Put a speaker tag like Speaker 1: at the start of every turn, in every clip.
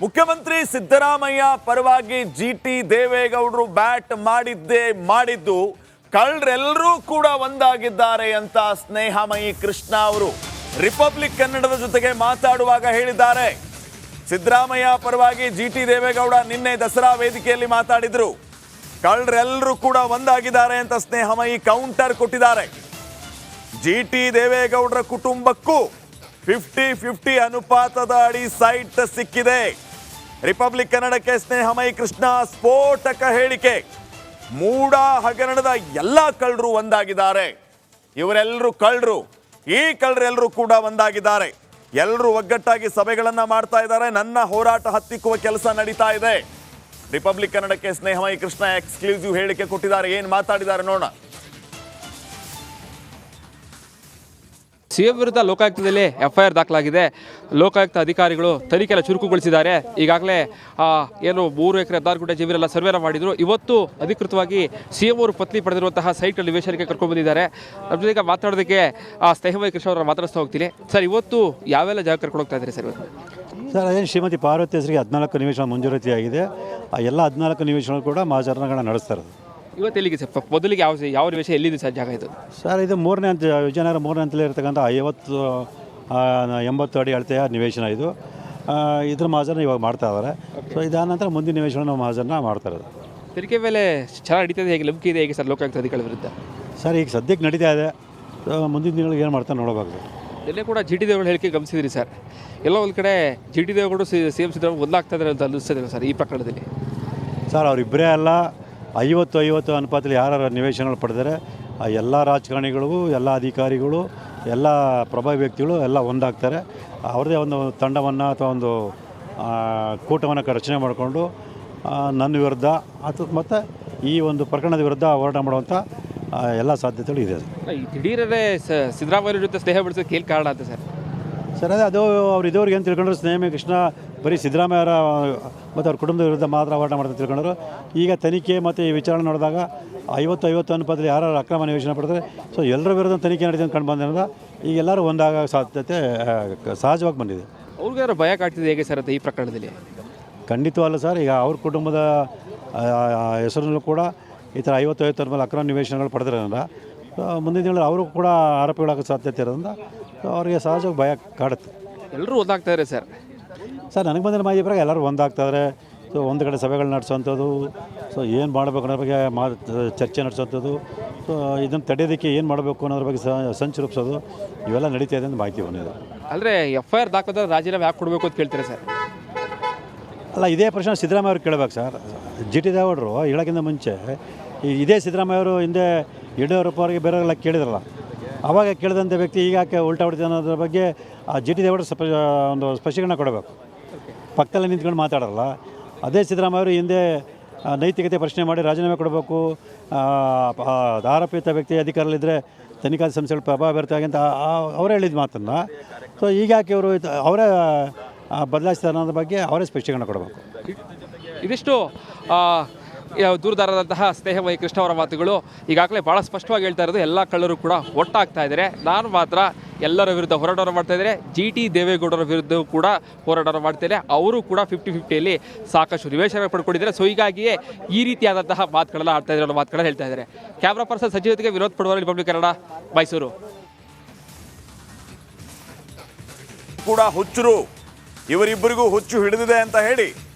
Speaker 1: ಮುಖ್ಯಮಂತ್ರಿ ಸಿದ್ದರಾಮಯ್ಯ ಪರವಾಗಿ ಜಿಟಿ ದೇವೇಗೌಡರು ಬ್ಯಾಟ್ ಮಾಡಿದ್ದು ಕಳ್ಳರೆಲ್ಲರೂ ಕೂಡ ಒಂದಾಗಿದ್ದಾರೆ ಅಂತ ಸ್ನೇಹಮಯಿ ಕೃಷ್ಣ ಅವರು ರಿಪಬ್ಲಿಕ್ ಕನ್ನಡದ ಜೊತೆಗೆ ಮಾತಾಡುವಾಗ ಹೇಳಿದ್ದಾರೆ. ಸಿದ್ದರಾಮಯ್ಯ ಪರವಾಗಿ ಜಿಟಿ ದೇವೇಗೌಡ ನಿನ್ನೆ ದಸರಾ ವೇದಿಕೆಯಲ್ಲಿ ಮಾತಾಡಿದ್ರು. ಕಳ್ಳರೆಲ್ಲರೂ ಕೂಡ ಒಂದಾಗಿದ್ದಾರೆ ಅಂತ ಸ್ನೇಹಮಯಿ ಕೌಂಟರ್ ಕೊಟ್ಟಿದ್ದಾರೆ. ಜಿಟಿ ದೇವೇಗೌಡರ ಕುಟುಂಬಕ್ಕೂ 50-50 ಅನುಪಾತದ ಅಡಿ ಸೈಟ್ ಸಿಕ್ಕಿದೆ. ರಿಪಬ್ಲಿಕ್ ಕನ್ನಡಕ್ಕೆ ಸ್ನೇಹಮಯಿ ಕೃಷ್ಣ ಸ್ಫೋಟಕ ಹೇಳಿಕೆ. ಮೂಡ ಹಗರಣದ ಎಲ್ಲ ಕಳ್ಳರು ಒಂದಾಗಿದ್ದಾರೆ. ಇವರೆಲ್ಲರೂ ಕಳ್ಳರು, ಈ ಕಳ್ಳರೆಲ್ಲರೂ ಕೂಡ ಒಂದಾಗಿದ್ದಾರೆ. ಎಲ್ಲರೂ ಒಗ್ಗಟ್ಟಾಗಿ ಸಭೆಗಳನ್ನ ಮಾಡ್ತಾ ಇದ್ದಾರೆ. ನನ್ನ ಹೋರಾಟ ಹತ್ತಿಕ್ಕುವ ಕೆಲಸ ನಡೀತಾ ಇದೆ. ರಿಪಬ್ಲಿಕ್ ಕನ್ನಡಕ್ಕೆ ಸ್ನೇಹಮಯಿ ಕೃಷ್ಣ ಎಕ್ಸ್ಕ್ಲೂಸಿವ್ ಹೇಳಿಕೆ ಕೊಟ್ಟಿದ್ದಾರೆ. ಏನು ಮಾತಾಡಿದ್ದಾರೆ ನೋಡೋಣ.
Speaker 2: ಸಿಎಂ ವಿರುದ್ಧ ಲೋಕಾಯುಕ್ತದಲ್ಲಿ ಎಫ್ಐಆರ್ ದಾಖಲಾಗಿದೆ. ಲೋಕಾಯುಕ್ತ ಅಧಿಕಾರಿಗಳು ತನಿಖೆಯನ್ನು ಚುರುಕುಗೊಳಿಸಿದ್ದಾರೆ. ಈಗಾಗಲೇ ಏನು 3 ಎಕರೆ 16 ಗುಂಟೆ ಜಮೀನೆಲ್ಲ ಸರ್ವೆನ ಮಾಡಿದ್ರು. ಇವತ್ತು ಅಧಿಕೃತವಾಗಿ ಸಿಎಂ ಅವರು ಪತ್ನಿ ಪಡೆದಿರುವಂತಹ ಸೈಟ್ ನಿವೇಶನಕ್ಕೆ ಕರ್ಕೊಂಡು ಬಂದಿದ್ದಾರೆ. ನಮ್ಮ ಜೊತೆಗೆ ಮಾತಾಡೋದಕ್ಕೆ ಸ್ನೇಹಮಯಿ ಕೃಷ್ಣ ಅವರ ಮಾತಾಡಿಸ್ತಾ ಹೋಗ್ತೀನಿ. ಸರ್, ಇವತ್ತು ಯಾವೆಲ್ಲ ಜಾಗ ಕರ್ಕೊಂಡು ಹೋಗ್ತಾ ಇದ್ದಾರೆ ಸರ್?
Speaker 3: ಸರ್, ಅದೇನು ಶ್ರೀಮತಿ ಪಾರ್ವತಿ ಹೆಸರಿಗೆ 14 ನಿವೇಶನ ಮಂಜೂರಾತಿಯಾಗಿದೆ. ಆ ಎಲ್ಲ 14 ನಿವೇಶನಗಳು ಕೂಡ ಮಹಾಜನಗಳನ್ನ ನಡೆಸ್ತಾ ಇರೋದು.
Speaker 2: ಇವತ್ತು ಎಲ್ಲಿಗೆ ಸರ್? ಮೊದಲಿಗೆ ಯಾವ ನಿವೇಶನ ಎಲ್ಲಿದೆ ಸರ್ ಜಾಗ ಇದು?
Speaker 3: ಸರ್, ಇದು 3ನೇ ಹಂತ, ವಿಜಯನಗರ 3ನೇ ಹಂತದಲ್ಲಿ ಇರತಕ್ಕಂಥ 50-80 ಅಡಿ ಅಳತೆಯ ನಿವೇಶನ ಇದು. ಇದ್ರ ಮಹಾಜನ ಇವಾಗ ಮಾಡ್ತಾ ಇದ್ದಾರೆ. ಸೊ ಇದಾದ ನಂತರ ಮುಂದಿನ ನಿವೇಶನ ಮಹಾಜನ ಮಾಡ್ತಾ ಇರೋದು.
Speaker 2: ತೆರಿಗೆ ಮೇಲೆ ಚೆನ್ನಾಗಿ ನಡೀತದೆ, ಹೇಗೆ ನಂಬಿಕೆ ಇದೆ ಹೇಗೆ ಸರ್ ಲೋಕಾಯುಕ್ತ ಅಧಿಕಾರಿಗಳ ವಿರುದ್ಧ?
Speaker 3: ಸರ್, ಈಗ ಸದ್ಯಕ್ಕೆ ನಡೀತಾ ಇದೆ. ಮುಂದಿನ ದಿನಗಳಿಗೆ ಏನು ಮಾಡ್ತಾ ನೋಡಬೇಕು.
Speaker 2: ಎಲ್ಲೇ ಕೂಡ ಜಿಟಿ ದೇವೇಗೌಡ ಹೇಳಿಕೆ ಗಮನಿಸಿದ್ರಿ ಸರ್. ಎಲ್ಲ ಒಂದು ಕಡೆ ಜಿಟಿ ದೇವೇಗೌಡರು ಸಿಎಂ ಸಿದ್ದರಾಮಯ್ಯ ಒಂದಾಗ್ತಾ ಇದ್ದಾರೆ ಅಂತ ಅನ್ನಿಸ್ತದೆ ಸರ್ ಈ ಪ್ರಕರಣದಲ್ಲಿ.
Speaker 3: ಸರ್, ಅವರಿಬ್ಬರೇ ಅಲ್ಲ, 50-50 ಅನುಪಾತದಲ್ಲಿ ಯಾರು ನಿವೇಶನಗಳು ಪಡೆದರೆ ಆ ಎಲ್ಲ ರಾಜಕಾರಣಿಗಳಿಗೂ, ಎಲ್ಲ ಅಧಿಕಾರಿಗಳು, ಎಲ್ಲ ಪ್ರಭಾವಿ ವ್ಯಕ್ತಿಗಳು ಎಲ್ಲ ಒಂದಾಗ್ತಾರೆ. ಅವ್ರದ್ದೇ ಒಂದು ತಂಡವನ್ನು ಅಥವಾ ಒಂದು ಕೂಟವನ್ನು ರಚನೆ ಮಾಡಿಕೊಂಡು ನನ್ನ ವಿರುದ್ಧ ಮತ್ತು ಈ ಒಂದು ಪ್ರಕರಣದ ವಿರುದ್ಧ ಹೋರಾಟ ಮಾಡುವಂಥ ಎಲ್ಲ ಸಾಧ್ಯತೆಗಳು ಇದೆ.
Speaker 2: ದಿಢೀರೇ ಸಿದ್ದರಾಮಯ್ಯ ವಿರುದ್ಧ ಸ್ನೇಹ ಬೆಳೆಸೋಕೆ ಏನು ಕಾರಣ ಅಂತ ಸರ್?
Speaker 3: ಸರ್, ಅದು ಅವ್ರು ಇದುವರೆಗೆ ಏನು ತಿಳ್ಕೊಂಡ್ರು, ಸ್ನೇಹಮಯಿ ಕೃಷ್ಣ ಬರೀ ಸಿದ್ದರಾಮಯ್ಯರ ಮತ್ತು ಅವ್ರ ಕುಟುಂಬದ ವಿರುದ್ಧ ಮಾತ್ರ ಹೋರಾಟ ಮಾಡ್ತಾ ತಿಳ್ಕೊಂಡ್ರು. ಈಗ ತನಿಖೆ ಮತ್ತು ಈ ವಿಚಾರಣೆ ನೋಡಿದಾಗ 50-50 ಅನುಪಾತದಲ್ಲಿ ಯಾರು ಅಕ್ರಮ ನಿವೇಶನ ಪಡ್ತಾರೆ, ಸೊ ಎಲ್ಲರ ವಿರುದ್ಧ ತನಿಖೆ ನಡೆದ ಕಂಡು ಬಂದಿರೋದ್ರಿಂದ ಈಗ ಎಲ್ಲರೂ ಒಂದಾಗ ಸಾಧ್ಯತೆ ಸಹಜವಾಗಿ ಬಂದಿದೆ.
Speaker 2: ಅವ್ರಿಗಾದ್ರೂ ಭಯ ಕಾಡ್ತಿದೆ ಹೇಗೆ ಸರ್ ಅಂತ ಈ ಪ್ರಕರಣದಲ್ಲಿ?
Speaker 3: ಖಂಡಿತವಲ್ಲ ಸರ್. ಈಗ ಅವ್ರ ಕುಟುಂಬದ ಹೆಸರಲ್ಲೂ ಕೂಡ ಈ ಥರ 50-50 ಮೇಲೆ ಅಕ್ರಮ ನಿವೇಶನಗಳು ಪಡೆದಿರೋದ್ರಿಂದ ಮುಂದಿನ ದಿನಗಳಲ್ಲಿ ಅವರು ಕೂಡ ಆರೋಪಿಗಳಾಗೋ ಸಾಧ್ಯತೆ ಇರೋದ್ರಿಂದ ಅವರಿಗೆ ಸಹಜವಾಗಿ ಭಯ ಕಾಡುತ್ತೆ.
Speaker 2: ಎಲ್ಲರೂ ಒಂದಾಗ್ತಾರೆ ಸರ್?
Speaker 3: ಸರ್, ನನಗೆ ಬಂದಿರೋ ಮಾಹಿತಿ ಪ್ರಕಾರ ಎಲ್ಲರೂ ಒಂದಾಗ್ತಾಯಿದ್ದಾರೆ. ಸೊ ಒಂದು ಕಡೆ ಸಭೆಗಳು ನಡೆಸೋವಂಥದ್ದು, ಸೊ ಏನು ಮಾಡಬೇಕು ಅನ್ನೋದ್ರ ಬಗ್ಗೆ ಚರ್ಚೆ ನಡೆಸೋವಂಥದ್ದು, ಸೊ ಇದನ್ನು ತಡೆಯೋದಕ್ಕೆ ಏನು ಮಾಡಬೇಕು ಅನ್ನೋದ್ರ ಬಗ್ಗೆ ಸಂಚು ರೂಪಿಸೋದು, ಇವೆಲ್ಲ ನಡೀತಾ ಇದೆ ಅಂತ ಮಾಹಿತಿ ಬಂದಿದೆ.
Speaker 2: ಅಂದರೆ FIR ದಾಖಲಾದ ರಾಜೀನಾಮೆ ಯಾಕೆ ಕೊಡಬೇಕು ಅಂತ ಕೇಳ್ತೀರಾ ಸರ್?
Speaker 3: ಅಲ್ಲ, ಇದೇ ಪ್ರಶ್ನೆ ಸಿದ್ದರಾಮಯ್ಯ ಅವ್ರು ಕೇಳಬೇಕು ಸರ್. ಜಿಟಿ ದೇವೇಗೌಡರು ಹೇಳೋಕ್ಕಿಂತ ಮುಂಚೆ ಇದೇ ಸಿದ್ದರಾಮಯ್ಯ ಅವರು ಹಿಂದೆ ಯಡಿಯೂರಪ್ಪ ಅವರಿಗೆ ಬೇರೆಯವರೆಲ್ಲ ಕೇಳಿದ್ರಲ್ಲ, ಆವಾಗ ಕೇಳಿದಂಥ ವ್ಯಕ್ತಿ ಈಗ ಯಾಕೆ ಉಲ್ಟಾ ಹೊಡಿತ ಅನ್ನೋದ್ರ ಬಗ್ಗೆ ಜಿಟಿ ದೇವೇಗೌಡರು ಒಂದು ಸ್ಪಷ್ಟೀಕರಣ ಕೊಡಬೇಕು. ಪಕ್ಕದಲ್ಲೇ ನಿಂತ್ಕೊಂಡು ಮಾತಾಡೋಲ್ಲ. ಅದೇ ಸಿದ್ದರಾಮಯ್ಯ ಅವರು ಹಿಂದೆ ನೈತಿಕತೆ ಪ್ರಶ್ನೆ ಮಾಡಿ ರಾಜೀನಾಮೆ ಕೊಡಬೇಕು, ಆರೋಪಿತ ವ್ಯಕ್ತಿ ಅಧಿಕಾರದಲ್ಲಿದ್ದರೆ ತನಿಖಾ ಸಂಸ್ಥೆಗಳು ಪ್ರಭಾವ ಬೀರ್ತಾವೆ ಅಂತ ಅವರೇ ಹೇಳಿದ ಮಾತನ್ನು ಸೊ ಈಗ ಯಾಕೆ ಅವರು ಅವರೇ ಬದಲಾಯಿಸ್ತಾರೆ ಅನ್ನೋದ್ರ ಬಗ್ಗೆ ಅವರೇ ಸ್ಪಷ್ಟೀಕರಣ ಕೊಡಬೇಕು.
Speaker 2: ಇದಿಷ್ಟು ದೂರದಾರದಂತಹ ಸ್ನೇಹಮಯಿ ಕೃಷ್ಣ ಅವರ ಮಾತುಗಳು. ಈಗಾಗಲೇ ಭಾಳ ಸ್ಪಷ್ಟವಾಗಿ ಹೇಳ್ತಾ ಇರೋದು, ಎಲ್ಲ ಕಳ್ಳರು ಕೂಡ ಒಟ್ಟಾಗ್ತಾ ಇದ್ದಾರೆ. ನಾನು ಮಾತ್ರ ಎಲ್ಲರ ವಿರುದ್ಧ ಹೋರಾಟ ಮಾಡ್ತಾ ಇದ್ದಾರೆ. ಜಿಟಿ ದೇವೇಗೌಡರ ವಿರುದ್ಧ ಕೂಡ ಹೋರಾಟ ಮಾಡ್ತಾರೆ. ಅವರು ಕೂಡ 50-50ಯಲ್ಲಿ ಸಾಕಷ್ಟು ನಿವೇಶನ ಪಡ್ಕೊಂಡಿದ್ದಾರೆ. ಸೊ ಹೀಗಾಗಿಯೇ ಈ ರೀತಿಯಾದಂತಹ ಮಾತುಗಳೆಲ್ಲ ಆಡ್ತಾ ಇದ್ದಾರೆ ಅನ್ನೋ ಮಾತುಗಳನ್ನ ಹೇಳ್ತಾ ಇದ್ದಾರೆ. ಕ್ಯಾಮ್ರಾ ಪರ್ಸನ್ ಸಂಜಯ್ ಜೊತೆಗೆ ವಿನೋದ್ ಪಡವಾರ್, ರಿಪಬ್ಲಿಕ್ ಕನ್ನಡ, ಮೈಸೂರು.
Speaker 1: ಕೂಡ ಹುಚ್ಚರು, ಇವರಿಬ್ಬರಿಗೂ ಹುಚ್ಚು ಹಿಡಿದಿದೆ ಅಂತ ಹೇಳಿ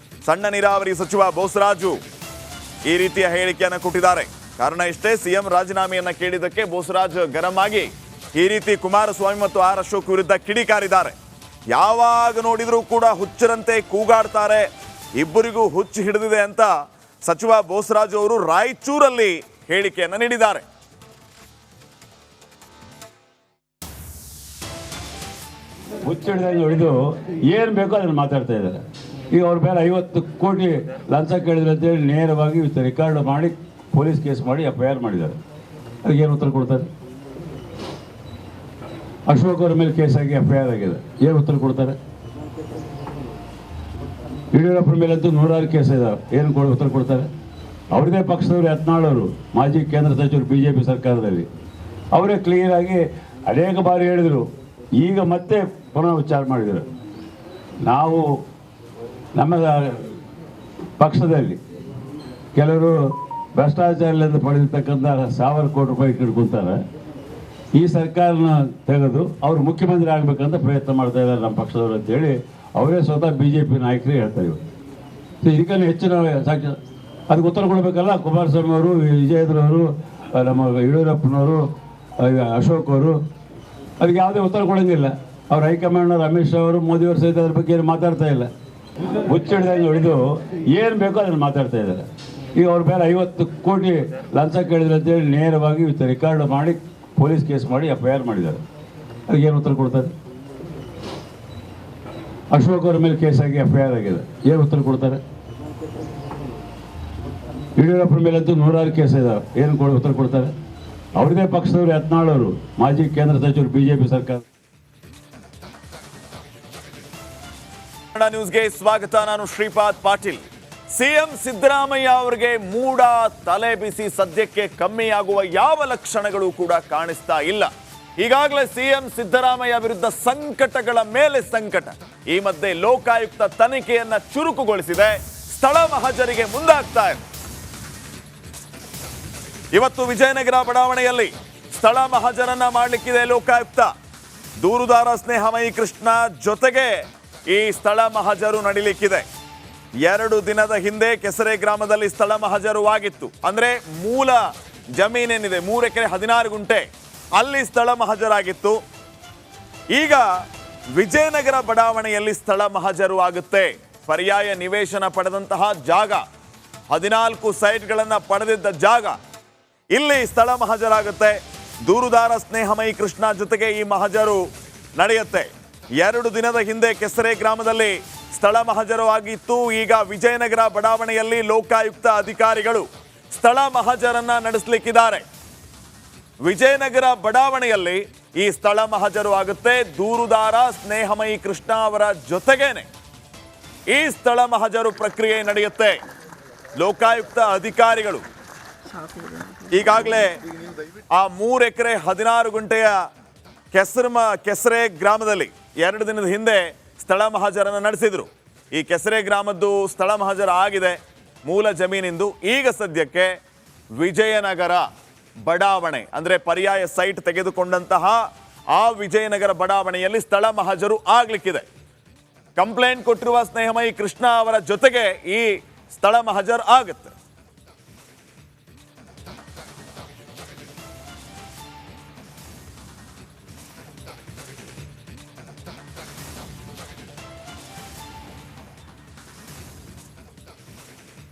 Speaker 1: ಸಣ್ಣ ನೀರಾವರಿ ಸಚಿವ ಬೋಸರಾಜು ಈ ರೀತಿಯ ಹೇಳಿಕೆಯನ್ನು ಕೊಟ್ಟಿದ್ದಾರೆ. ಕಾರಣ ಇಷ್ಟೇ, ಸಿಎಂ ರಾಜೀನಾಮೆಯನ್ನ ಕೇಳಿದ್ದಕ್ಕೆ ಬೋಸರಾಜ್ ಗರಂ ಆಗಿ ಈ ರೀತಿ ಕುಮಾರಸ್ವಾಮಿ ಮತ್ತು ಆರ್ ಅಶೋಕ್ ವಿರುದ್ಧ ಕಿಡಿಕಾರಿದ್ದಾರೆ. ಯಾವಾಗ ನೋಡಿದ್ರೂ ಕೂಡ ಹುಚ್ಚರಂತೆ ಕೂಗಾಡ್ತಾರೆ, ಇಬ್ಬರಿಗೂ ಹುಚ್ಚು ಹಿಡಿದಿದೆ ಅಂತ ಸಚಿವ ಬೋಸರಾಜು ಅವರು ರಾಯಚೂರಲ್ಲಿ ಹೇಳಿಕೆಯನ್ನು ನೀಡಿದ್ದಾರೆ.
Speaker 4: ಹುಚ್ಚಿಡ್ದಂಗೆ ಹೊಡೆದು ಏನು ಬೇಕೋ ಅದನ್ನು ಮಾತಾಡ್ತಾ ಇದ್ದಾರೆ. ಈಗ ಅವ್ರ ಮೇಲೆ 50 ಕೋಟಿ ಲಂಚ ಕೇಳಿದ್ರೆ ಅಂತೇಳಿ ನೇರವಾಗಿ ರೆಕಾರ್ಡ್ ಮಾಡಿ ಪೊಲೀಸ್ ಕೇಸ್ ಮಾಡಿ FIR ಮಾಡಿದ್ದಾರೆ. ಅದಕ್ಕೆ ಏನು ಉತ್ತರ ಕೊಡ್ತಾರೆ? ಅಶೋಕ್ ಅವ್ರ ಮೇಲೆ ಕೇಸ್ ಆಗಿ FIR ಆಗಿದೆ, ಏನು ಉತ್ತರ ಕೊಡ್ತಾರೆ? ಯಡಿಯೂರಪ್ಪರ ಮೇಲಂತೂ 100 ಕೇಸ್ ಇದಾವೆ, ಏನು ಉತ್ತರ ಕೊಡ್ತಾರೆ? ಅವ್ರದೇ ಪಕ್ಷದವರು ಯತ್ನಾಳವರು, ಮಾಜಿ ಕೇಂದ್ರ ಸಚಿವರು BJP ಸರ್ಕಾರದಲ್ಲಿ, ಅವರೇ ಕ್ಲಿಯರ್ ಆಗಿ ಅನೇಕ ಬಾರಿ ಹೇಳಿದರು. ಈಗ ಮತ್ತೆ ಪುನಃ ವಿಚಾರ ಮಾಡಿದರು. ನಾವು ನಮ್ಮ ಪಕ್ಷದಲ್ಲಿ ಕೆಲವರು ಭ್ರಷ್ಟಾಚಾರದಿಂದ ಪಡೆದಿರ್ತಕ್ಕಂಥ 1,000 ಕೋಟಿ ರೂಪಾಯಿ ಇಟ್ಕೊಂತಾರೆ. ಈ ಸರ್ಕಾರನ ತೆಗೆದು ಅವರು ಮುಖ್ಯಮಂತ್ರಿ ಆಗಬೇಕಂತ ಪ್ರಯತ್ನ ಮಾಡ್ತಾ ಇದ್ದಾರೆ ನಮ್ಮ ಪಕ್ಷದವರು ಅಂತೇಳಿ ಅವರೇ ಸ್ವತಃ BJP ನಾಯಕರೇ ಹೇಳ್ತಾರೆ ಇವತ್ತು. ಇದಕ್ಕಿಂತ ಹೆಚ್ಚಿನ ಸಾಕ್ಷಿ ಅದಕ್ಕೆ ಉತ್ತರ ಕೊಡಬೇಕಲ್ಲ. ಕುಮಾರಸ್ವಾಮಿ ಅವರು, ವಿಜಯೇಂದ್ರವರು, ನಮ್ಮ ಯಡಿಯೂರಪ್ಪನವರು, ಅಶೋಕ್ ಅವರು ಅದಕ್ಕೆ ಯಾವುದೇ ಉತ್ತರ ಕೊಡೋಂಗಿಲ್ಲ. ಅವ್ರ ಹೈಕಮಾಂಡ್ನವರು ಅಮಿತ್ ಶಾ ಅವರು, ಮೋದಿಯವರು ಸಹಿತ ಅದ್ರ ಬಗ್ಗೆ ಏನು ಮಾತಾಡ್ತಾ ಇಲ್ಲ. ಹುಚ್ಚಿಡ್ದಂಗೆ ಹೊಡೆದು ಏನು ಬೇಕೋ ಅದನ್ನು ಮಾತಾಡ್ತಾ ಇದ್ದಾರೆ. ಈಗ ಅವ್ರ ಮೇಲೆ 50 ಕೋಟಿ ಲಂಚ ಕೇಳಿದ್ರು ಅಂತೇಳಿ ನೇರವಾಗಿ ಇವತ್ತು ರೆಕಾರ್ಡ್ ಮಾಡಿ ಪೊಲೀಸ್ ಕೇಸ್ ಮಾಡಿ FIR ಮಾಡಿದ್ದಾರೆ. ಅದಕ್ಕೆ ಏನು ಉತ್ತರ ಕೊಡ್ತಾರೆ? ಅಶೋಕ್ ಅವ್ರ ಮೇಲೆ ಕೇಸ್ ಆಗಿ FIR ಆಗಿದೆ, ಏನು ಉತ್ತರ ಕೊಡ್ತಾರೆ? ಯಡಿಯೂರಪ್ಪನ ಮೇಲಂತೂ 100 ಕೇಸ್ ಇದಾವೆ, ಏನು ಉತ್ತರ ಕೊಡ್ತಾರೆ? ಅವ್ರದೇ ಪಕ್ಷದವರು ಯತ್ನಾಳ್ ಅವರು, ಮಾಜಿ ಕೇಂದ್ರ ಸಚಿವರು, BJP ಸರ್ಕಾರ.
Speaker 1: ಕನ್ನಡ ನ್ಯೂಸ್ಗೆ ಸ್ವಾಗತ. ನಾನು ಶ್ರೀಪಾದ್ ಪಾಟೀಲ್. ಸಿಎಂ ಸಿದ್ದರಾಮಯ್ಯ ಅವರಿಗೆ ಮೂಡ ತಲೆ ಬಿಸಿ ಸದ್ಯಕ್ಕೆ ಕಮ್ಮಿಯಾಗುವ ಯಾವ ಲಕ್ಷಣಗಳು ಕೂಡ ಕಾಣಿಸ್ತಾ ಇಲ್ಲ. ಈಗಾಗಲೇ ಸಿಎಂ ಸಿದ್ದರಾಮಯ್ಯ ವಿರುದ್ಧ ಸಂಕಟಗಳ ಮೇಲೆ ಸಂಕಟ. ಈ ಮಧ್ಯೆ ಲೋಕಾಯುಕ್ತ ತನಿಖೆಯನ್ನ ಚುರುಕುಗೊಳಿಸಿದೆ, ಸ್ಥಳ ಮಹಜರಿಗೆ ಮುಂದಾಗ್ತಾ ಇದೆ. ಇವತ್ತು ವಿಜಯನಗರ ಬಡಾವಣೆಯಲ್ಲಿ ಸ್ಥಳ ಮಹಜರನ್ನ ಮಾಡಲಿಕ್ಕಿದೆ ಲೋಕಾಯುಕ್ತ. ದೂರುದಾರ ಸ್ನೇಹಮಯಿ ಕೃಷ್ಣ ಜೊತೆಗೆ ಈ ಸ್ಥಳ ಮಹಜರು ನಡೀಲಿಕ್ಕಿದೆ. 2 ದಿನದ ಹಿಂದೆ ಕೆಸರೆ ಗ್ರಾಮದಲ್ಲಿ ಸ್ಥಳ ಮಹಜರುವಾಗಿತ್ತು. ಅಂದ್ರೆ ಮೂಲ ಜಮೀನೇನಿದೆ 3 ಎಕರೆ 16 ಗುಂಟೆ, ಅಲ್ಲಿ ಸ್ಥಳ ಮಹಜರಾಗಿತ್ತು. ಈಗ ವಿಜಯನಗರ ಬಡಾವಣೆಯಲ್ಲಿ ಸ್ಥಳ ಮಹಜರು ಆಗುತ್ತೆ. ಪರ್ಯಾಯ ನಿವೇಶನ ಪಡೆದಂತಹ ಜಾಗ, 14 ಸೈಟ್ಗಳನ್ನು ಪಡೆದಿದ್ದ ಜಾಗ, ಇಲ್ಲಿ ಸ್ಥಳ ಮಹಜರಾಗುತ್ತೆ. ದೂರುದಾರ ಸ್ನೇಹಮಯಿ ಕೃಷ್ಣ ಜೊತೆಗೆ ಈ ಮಹಜರು ನಡೆಯುತ್ತೆ. 2 ದಿನದ ಹಿಂದೆ ಕೆಸರೆ ಗ್ರಾಮದಲ್ಲಿ ಸ್ಥಳ ಮಹಜರು ಆಗಿತ್ತು. ಈಗ ವಿಜಯನಗರ ಬಡಾವಣೆಯಲ್ಲಿ ಲೋಕಾಯುಕ್ತ ಅಧಿಕಾರಿಗಳು ಸ್ಥಳ ಮಹಜರನ್ನ ನಡೆಸಲಿಕ್ಕಿದ್ದಾರೆ. ವಿಜಯನಗರ ಬಡಾವಣೆಯಲ್ಲಿ ಈ ಸ್ಥಳ ಮಹಜರು ಆಗುತ್ತೆ. ದೂರುದಾರ ಸ್ನೇಹಮಯಿ ಕೃಷ್ಣ ಅವರ ಜೊತೆಗೇನೆ ಈ ಸ್ಥಳ ಮಹಜರು ಪ್ರಕ್ರಿಯೆ ನಡೆಯುತ್ತೆ. ಲೋಕಾಯುಕ್ತ ಅಧಿಕಾರಿಗಳು ಈಗಾಗಲೇ ಆ 3 ಎಕರೆ 16 ಗುಂಟೆಯ ಕೆಸರೆ ಗ್ರಾಮದಲ್ಲಿ 2 ದಿನದ ಹಿಂದೆ ಸ್ಥಳ ಮಹಜರನ್ನು ನಡೆಸಿದ್ರು. ಈ ಕೆಸರೆ ಗ್ರಾಮದ್ದು ಸ್ಥಳ ಮಹಜರ ಆಗಿದೆ, ಮೂಲ ಜಮೀನಿಂದು. ಈಗ ಸದ್ಯಕ್ಕೆ ವಿಜಯನಗರ ಬಡಾವಣೆ ಅಂದರೆ ಪರ್ಯಾಯ ಸೈಟ್ ತೆಗೆದುಕೊಂಡಂತಹ ಆ ವಿಜಯನಗರ ಬಡಾವಣೆಯಲ್ಲಿ ಸ್ಥಳ ಮಹಜರು ಆಗ್ಲಿಕ್ಕಿದೆ. ಕಂಪ್ಲೇಂಟ್ ಕೊಟ್ಟಿರುವ ಸ್ನೇಹಮಯಿ ಕೃಷ್ಣ ಅವರ ಜೊತೆಗೆ ಈ ಸ್ಥಳ ಮಹಜರ್ ಆಗುತ್ತೆ.